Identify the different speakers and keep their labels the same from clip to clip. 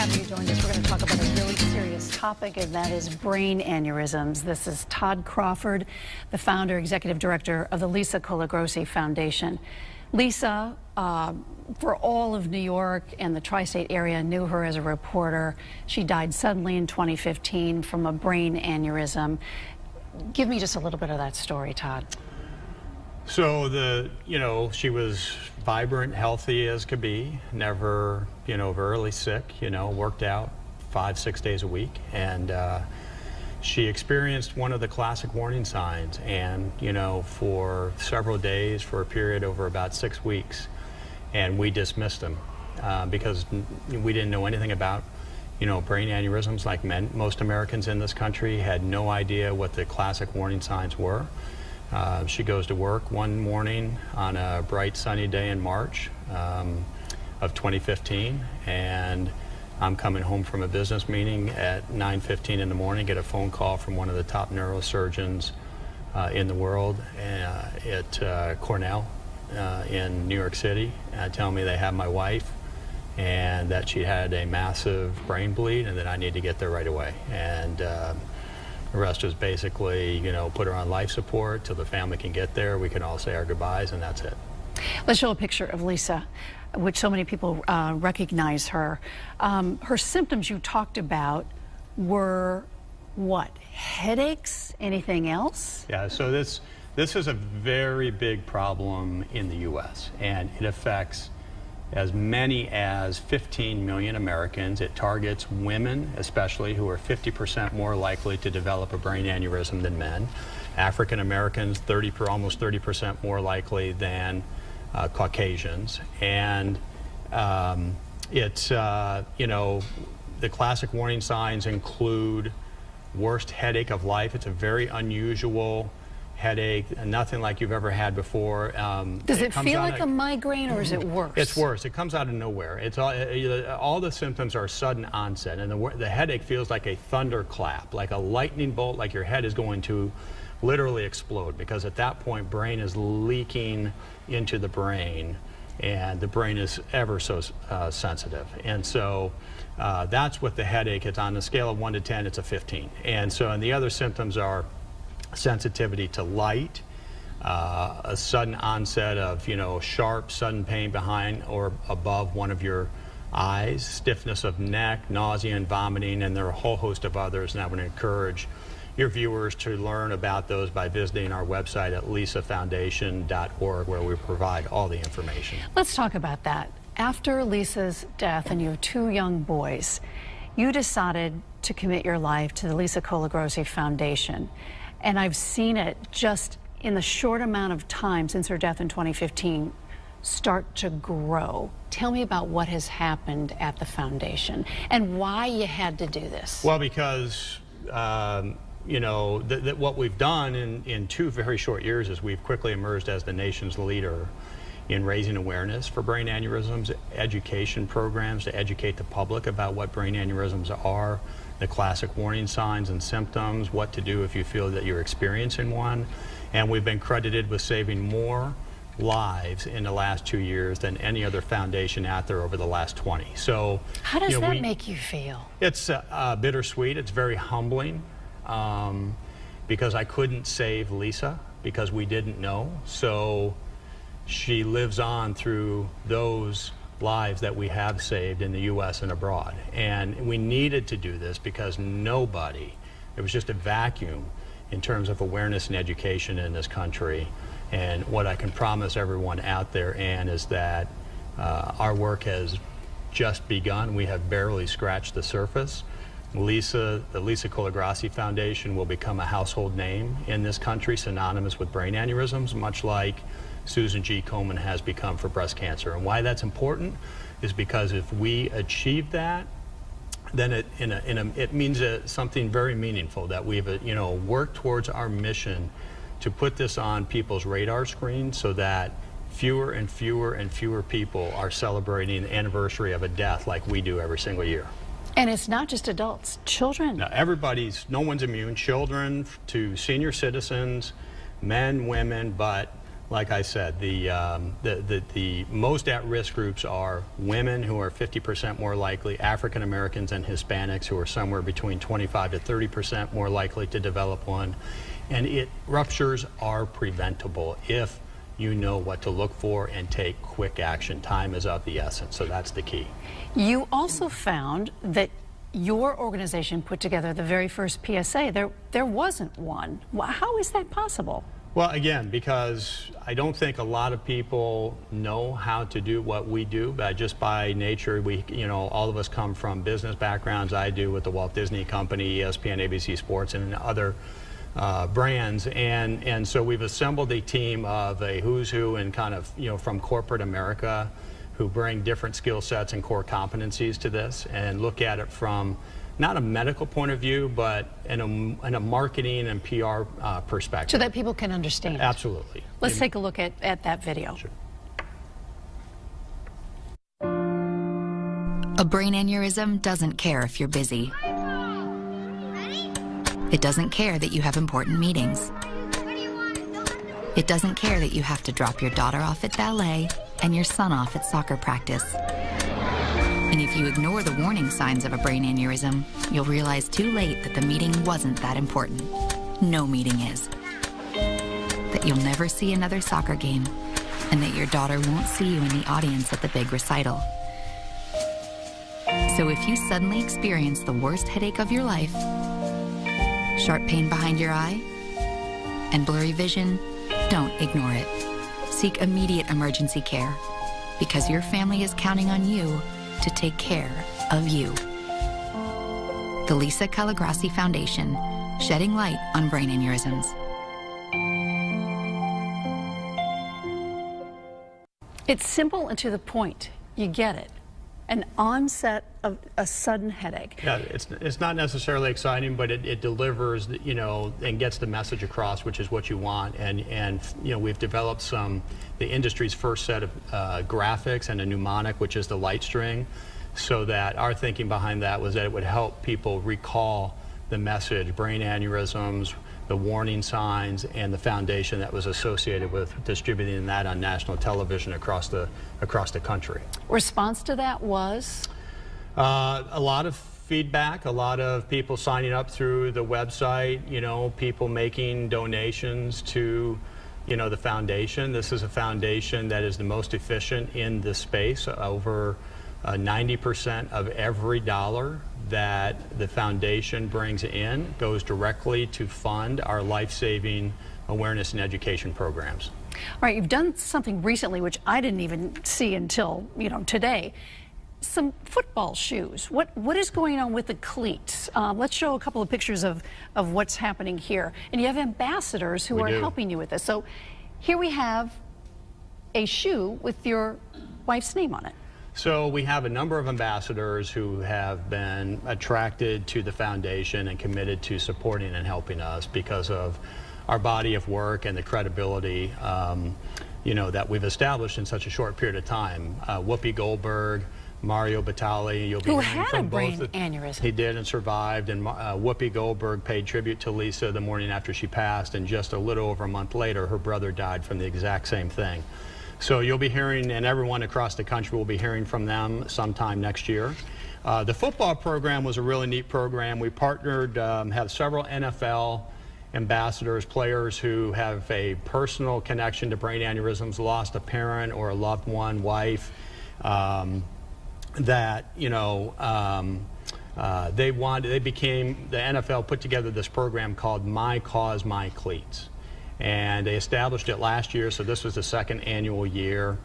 Speaker 1: having you join us. We're going to talk about a really serious topic, and that is brain aneurysms. This is Todd Crawford, the founder, executive director of the Lisa Colagrossi Foundation. Lisa, for all of New York and the tri-state area, knew her as a reporter. She died suddenly in 2015 from a brain aneurysm. Give me just a little bit of that story, Todd.
Speaker 2: So she was vibrant, healthy as could be, never, really sick, worked out 5-6 days a week. And she experienced one of the classic warning signs, and, for several days, for a period over about 6 weeks. And we dismissed them because we didn't know anything about, brain aneurysms. Like most Americans in this country had no idea what the classic warning signs were. She goes to work one morning on a bright sunny day in March of 2015, and I'm coming home from a business meeting at 9:15 in the morning, get a phone call from one of the top neurosurgeons in the world at Cornell in New York City, telling me they have my wife and that she had a massive brain bleed and that I need to get there right away. And the rest is basically, put her on life support till the family can get there. We can all say our goodbyes, and that's it.
Speaker 1: Let's show a picture of Lisa, which so many people recognize her. Her symptoms you talked about were what? Headaches? Anything else?
Speaker 2: Yeah, so this is a very big problem in the U.S., and it affects as many as 15 million Americans. It targets women, especially, who are 50% more likely to develop a brain aneurysm than men. African Americans, almost 30% more likely than Caucasians. And it's, the classic warning signs include worst headache of life. It's a very unusual headache, nothing like you've ever had before.
Speaker 1: Does it feel like a migraine, or is it worse?
Speaker 2: It's worse. It comes out of nowhere. It's all the symptoms are sudden onset, and the headache feels like a thunderclap, like a lightning bolt, like your head is going to literally explode, because at that point, brain is leaking into the brain, and the brain is ever so sensitive. And so that's what the headache is. On a scale of 1 to 10, it's a 15. And the other symptoms are sensitivity to light, a sudden onset of sharp sudden pain behind or above one of your eyes, stiffness of neck, nausea and vomiting, and there are a whole host of others. And I would encourage your viewers to learn about those by visiting our website at lisafoundation.org, where we provide all the information.
Speaker 1: Let's talk about that. After Lisa's death, and you have 2 young boys, you decided to commit your life to the Lisa Colagrossi Foundation. And I've seen it just in the short amount of time since her death in 2015 start to grow. Tell me about what has happened at the foundation and why you had to do this.
Speaker 2: Well, because what we've done in 2 very short years is we've quickly emerged as the nation's leader in raising awareness for brain aneurysms, education programs to educate the public about what brain aneurysms are, the classic warning signs and symptoms, what to do if you feel that you're experiencing one. And we've been credited with saving more lives in the last 2 years than any other foundation out there over the last 20. So
Speaker 1: how does that make you feel?
Speaker 2: It's bittersweet. It's very humbling because I couldn't save Lisa because we didn't know. So she lives on through those lives that we have saved in the U.S. and abroad. And we needed to do this because there was just a vacuum in terms of awareness and education in this country. And what I can promise everyone out there, Ann, is that our work has just begun. We have barely scratched the surface. The Lisa Colagrossi Foundation will become a household name in this country, synonymous with brain aneurysms, much like Susan G. Komen has become for breast cancer. And why that's important is because if we achieve that, then it means something very meaningful, that we've worked towards our mission to put this on people's radar screen so that fewer and fewer and fewer people are celebrating the anniversary of a death like we do every single year.
Speaker 1: And it's not just adults, children.
Speaker 2: No, no one's immune, children to senior citizens, men, women, but like I said, the most at-risk groups are women, who are 50% more likely, African Americans and Hispanics, who are somewhere between 25 to 30% more likely to develop one. And ruptures are preventable if you know what to look for and take quick action. Time is of the essence, so that's the key.
Speaker 1: You also found that your organization put together the very first PSA. There wasn't one. How is that possible?
Speaker 2: Well, again, because I don't think a lot of people know how to do what we do, but just by nature, all of us come from business backgrounds. I do with the Walt Disney Company, ESPN, ABC Sports, and other brands, and so we've assembled a team of a who's who and kind of, from corporate America, who bring different skill sets and core competencies to this, and look at it from not a medical point of view, but in a marketing and PR perspective.
Speaker 1: So that people can understand.
Speaker 2: Absolutely.
Speaker 1: Let's take a look at that video.
Speaker 2: Sure.
Speaker 3: A brain aneurysm doesn't care if you're busy. It doesn't care that you have important meetings. It doesn't care that you have to drop your daughter off at ballet and your son off at soccer practice. And if you ignore the warning signs of a brain aneurysm, you'll realize too late that the meeting wasn't that important. No meeting is. That you'll never see another soccer game, and that your daughter won't see you in the audience at the big recital. So if you suddenly experience the worst headache of your life, sharp pain behind your eye, and blurry vision, don't ignore it. Seek immediate emergency care, because your family is counting on you to take care of you. The Lisa Calagrassi Foundation, shedding light on brain aneurysms.
Speaker 1: It's simple and to the point. You get it. An onset of a sudden headache.
Speaker 2: Yeah, it's not necessarily exciting, but it delivers, and gets the message across, which is what you want. And we've developed the industry's first set of graphics and a mnemonic, which is the light string, so that our thinking behind that was that it would help people recall the message, brain aneurysms, the warning signs, and the foundation that was associated with distributing that on national television across the country.
Speaker 1: Response to that was?
Speaker 2: A lot of feedback, a lot of people signing up through the website, people making donations to the foundation. This is a foundation that is the most efficient in this space. Over 90% of every dollar that the foundation brings in goes directly to fund our life-saving awareness and education programs.
Speaker 1: All right, you've done something recently which I didn't even see until today. Some football shoes. What is going on with the cleats? Let's show a couple of pictures of what's happening here. And you have ambassadors who are helping you with this. So here we have a shoe with your wife's name on it.
Speaker 2: So we have a number of ambassadors who have been attracted to the foundation and committed to supporting and helping us because of our body of work and the credibility that we've established in such a short period of time. Whoopi Goldberg, Mario Batali, you'll be
Speaker 1: who
Speaker 2: hearing
Speaker 1: had
Speaker 2: from
Speaker 1: a brain
Speaker 2: both.
Speaker 1: aneurysm.
Speaker 2: He did and survived, and Whoopi Goldberg paid tribute to Lisa the morning after she passed, and just a little over a month later, her brother died from the exact same thing. So you'll be hearing, and everyone across the country will be hearing from them sometime next year. The football program was a really neat program. We partnered, have several NFL ambassadors, players who have a personal connection to brain aneurysms, lost a parent or a loved one, wife, the NFL put together this program called My Cause, My Cleats. And they established it last year, so this was the second annual year.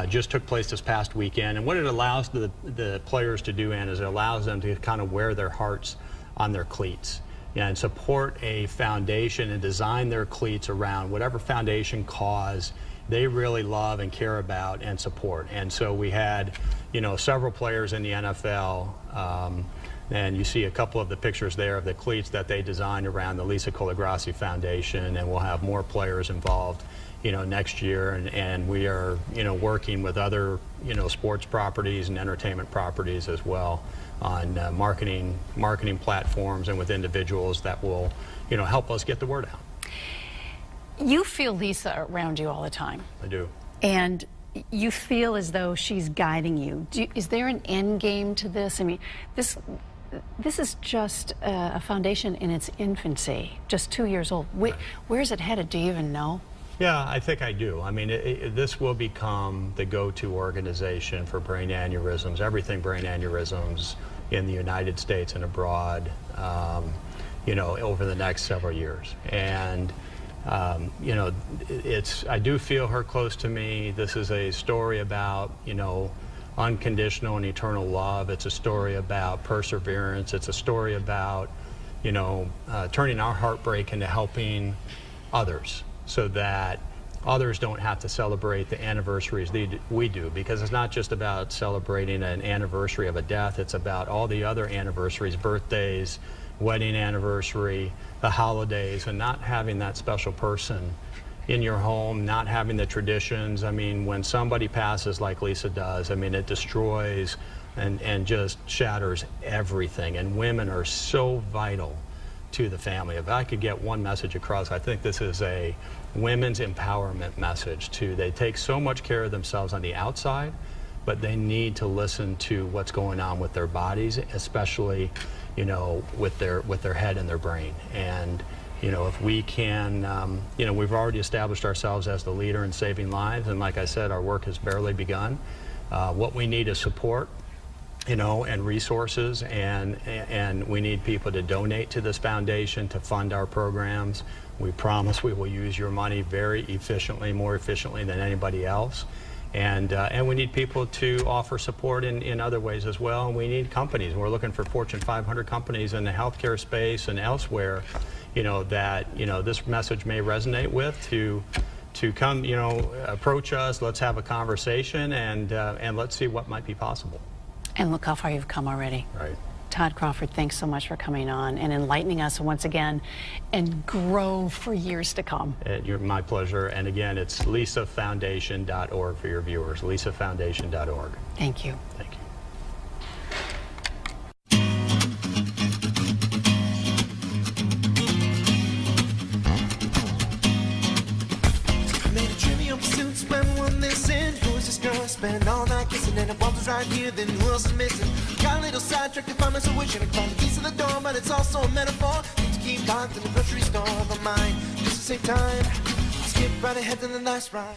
Speaker 2: Just took place this past weekend. And what it allows the players to do, Ann, is it allows them to kind of wear their hearts on their cleats and support a foundation and design their cleats around whatever foundation cause they really love and care about and support. And so we had, several players in the NFL, and you see a couple of the pictures there of the cleats that they designed around the Lisa Calagrassi Foundation, and we'll have more players involved, next year. And we are, working with other, sports properties and entertainment properties as well on marketing platforms and with individuals that will, help us get the word out.
Speaker 1: You feel Lisa around you all the time.
Speaker 2: I do.
Speaker 1: And you feel as though she's guiding you. Is there an end game to this? I mean, this is just a foundation in its infancy, just 2 years old. Where's it headed? Do you even know?
Speaker 2: Yeah, I think I do. I mean, this will become the go-to organization for brain aneurysms, everything brain aneurysms in the United States and abroad, you know, over the next several years. And you know, I do feel her close to me. This is a story about, you know, unconditional and eternal love. It's a story about perseverance. It's a story about, you know, turning our heartbreak into helping others so that others don't have to celebrate the anniversaries we do, because it's not just about celebrating an anniversary of a death. It's about all the other anniversaries, birthdays, wedding anniversary, the holidays, and not having that special person in your home, not having the traditions. I mean, when somebody passes like Lisa does, I mean, it destroys and just shatters everything. And women are so vital to the family. If I could get one message across, I think this is a women's empowerment message too. They take so much care of themselves on the outside, but they need to listen to what's going on with their bodies, especially, you know, with their head and their brain. And you know, if we can, you know, we've already established ourselves as the leader in saving lives, and like I said, our work has barely begun. What we need is support, you know, and resources, and we need people to donate to this foundation to fund our programs. We promise we will use your money very efficiently, more efficiently than anybody else. And we need people to offer support in other ways as well. And we need companies. We're looking for Fortune 500 companies in the healthcare space and elsewhere, you know, that, you know, this message may resonate with, to come, you know, approach us. Let's have a conversation, and let's see what might be possible.
Speaker 1: And look how far you've come already.
Speaker 2: Right.
Speaker 1: Todd Crawford, thanks so much for coming on and enlightening us once again, and grow for years to come.
Speaker 2: You're my pleasure. And again, it's lisafoundation.org for your viewers, lisafoundation.org.
Speaker 1: Thank you.
Speaker 2: Thank you.
Speaker 4: Made a trivial pursuit, spend one this in. Who is this girl? Spend all night kissing, and if one was right here, then who else is missing? Got a little sidetracked to find myself wishing I found the keys to the door, but it's also a metaphor. Need to keep locked in the grocery store, but mine just to save time. Skip right ahead to the last ride.